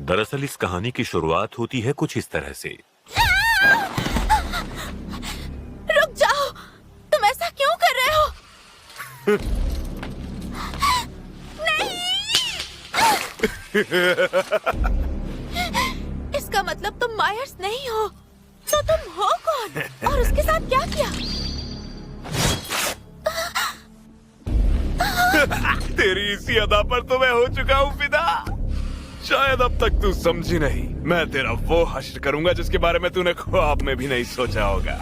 दरअसल इस कहानी की शुरुआत होती है कुछ इस तरह से। रुक जाओ, तुम ऐसा क्यों कर रहे हो? नहीं। इसका मतलब तुम मायर्स नहीं हो, तो तुम हो कौन? और उसके साथ क्या किया? तेरी इसी अदा पर तो मैं हो चुका हूँ फिदा। शायद अब तक तू समझी नहीं, मैं तेरा वो हश्र करूंगा जिसके बारे में तूने ख्वाब में भी नहीं सोचा होगा।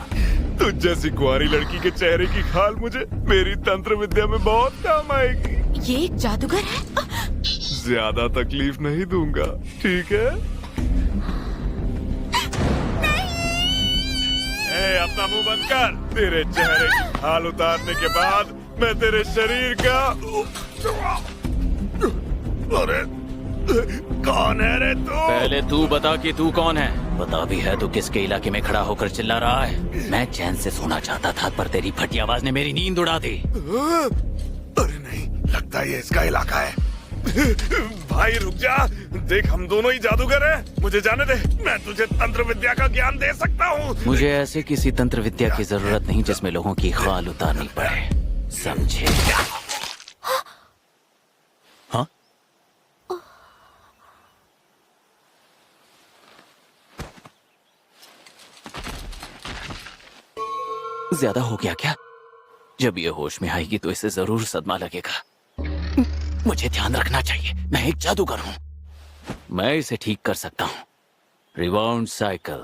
तुझ जैसी कुंवारी लड़की के चेहरे की खाल मुझे मेरी तंत्र विद्या में बहुत काम आएगी। ये एक जादूगर है? ज्यादा तकलीफ नहीं दूंगा, ठीक है? ए, अपना मुंह बंद कर। तेरे चेहरे की खाल उतारने के बाद मैं तेरे शरीर का... अरे कौन है रे तू? पहले तू बता कि तू कौन है। बता भी है तो किसके इलाके में खड़ा होकर चिल्ला रहा है? मैं चैन से सोना चाहता था पर तेरी फटी आवाज ने मेरी नींद उड़ा दी। अरे नहीं, लगता है ये इसका इलाका है। भाई रुक जा, देख हम दोनों ही जादूगर हैं। मुझे जाने दे, मैं तुझे तंत्र विद्या का ज्ञान दे सकता हूँ। मुझे ऐसे किसी तंत्र विद्या की जरूरत नहीं जिसमें लोगों की खाल उतारनी पड़े, समझे? हाँ? ज्यादा हो गया क्या? जब ये होश में आएगी तो इसे जरूर सदमा लगेगा। मुझे ध्यान रखना चाहिए, मैं एक जादूगर हूं। मैं इसे ठीक कर सकता हूं। Rebound cycle.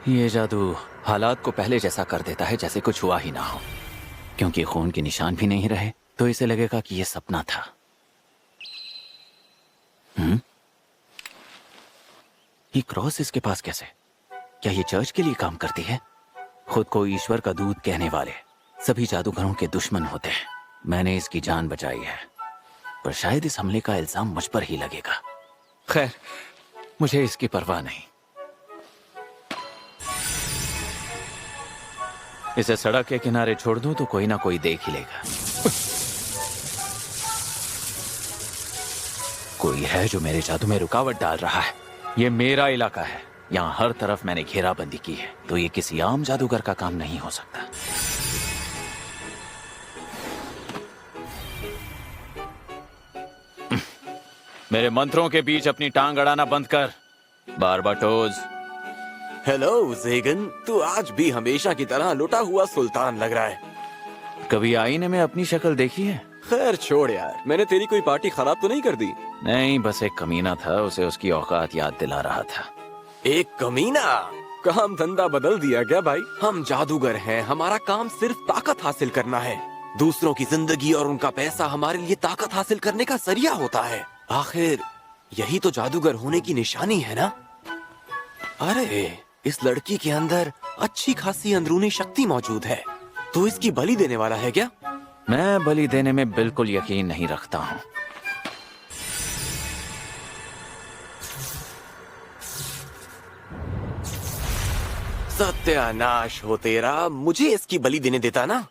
ये जादू हालात को पहले जैसा कर देता है जैसे कुछ हुआ ही ना हो। क्योंकि खून के निशान भी नहीं रहे तो इसे लगेगा कि ये सपना था। ये क्रॉस इसके पास कैसे? क्या ये चर्च के लिए काम करती है? खुद को ईश्वर का दूत कहने वाले सभी जादूगरों के दुश्मन होते हैं। मैंने इसकी जान बचाई है, पर शायद इस हमले का इल्जाम मुझ पर ही लगेगा। खैर, मुझे इसकी परवाह नहीं। इसे सड़क के किनारे छोड़ दूं तो कोई ना कोई देख ही लेगा। कोई है जो मेरे जादू में रुकावट डाल रहा है। ये मेरा इलाका है, यहाँ हर तरफ मैंने घेराबंदी की है, तो ये किसी आम जादूगर का काम नहीं हो सकता। मेरे मंत्रों के बीच अपनी टांग अड़ाना बंद कर, बारबाटोज। हेलो ज़ेगन, तू आज भी हमेशा की तरह लुटा हुआ सुल्तान लग रहा है। कभी आईने में अपनी शक्ल देखी है? खैर छोड़ यार, मैंने तेरी कोई पार्टी खराब तो नहीं कर दी? नहीं, बस एक कमीना था, उसे उसकी औकात याद दिला रहा था। एक कमीना? काम धंधा बदल दिया क्या भाई? हम जादूगर हैं, हमारा काम सिर्फ ताकत हासिल करना है। दूसरों की जिंदगी और उनका पैसा हमारे लिए ताकत हासिल करने का जरिया होता है। आखिर यही तो जादूगर होने की निशानी है ना? अरे इस लड़की के अंदर अच्छी खासी अंदरूनी शक्ति मौजूद है। तो इसकी बलि देने वाला है क्या? मैं बलि देने में बिल्कुल यकीन नहीं रखता हूँ। सत्यानाश हो तेरा, मुझे इसकी बलि देने देता ना।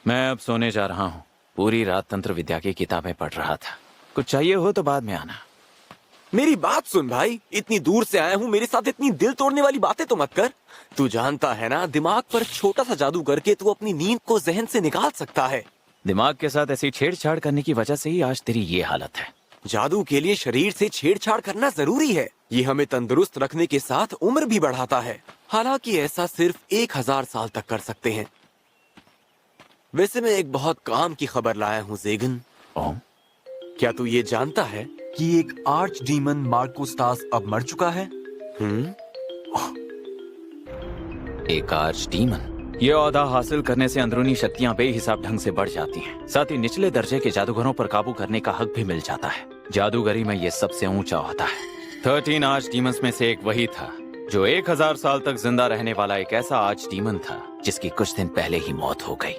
मैं अब सोने जा रहा हूँ। पूरी रात तंत्र विद्या की किताबें पढ़ रहा था। कुछ चाहिए हो तो बाद में आना। मेरी बात सुन भाई, इतनी दूर से आया हूँ, मेरे साथ इतनी दिल तोड़ने वाली बातें तो मत कर। तू जानता है ना, दिमाग पर छोटा सा जादू करके तू अपनी नींद को जहन से निकाल सकता है। दिमाग के साथ ऐसी छेड़छाड़ करने की वजह से ही आज तेरी ये हालत है। जादू के लिए शरीर से छेड़छाड़ करना जरूरी है। ये हमें तंदुरुस्त रखने के साथ उम्र भी बढ़ाता है। हालांकि ऐसा सिर्फ 1000 साल तक कर सकते हैं। वैसे मैं एक बहुत काम की खबर लाया हूँ ज़ेगन। क्या तू ये जानता है कि एक आर्च डीमन मार्कोस्टास अब मर चुका है? एक आर्च डीमन? ये ओहदा हासिल करने से अंदरूनी शक्तियां बेहिसाब ढंग से बढ़ जाती हैं। साथ ही निचले दर्जे के जादूगरों पर काबू करने का हक भी मिल जाता है। जादूगरी में ये सबसे ऊंचा होता है। 13 आर्च डीमंस में से एक वही था जो 1000 साल तक जिंदा रहने वाला एक ऐसा आर्च डीमन था जिसकी कुछ दिन पहले ही मौत हो गई।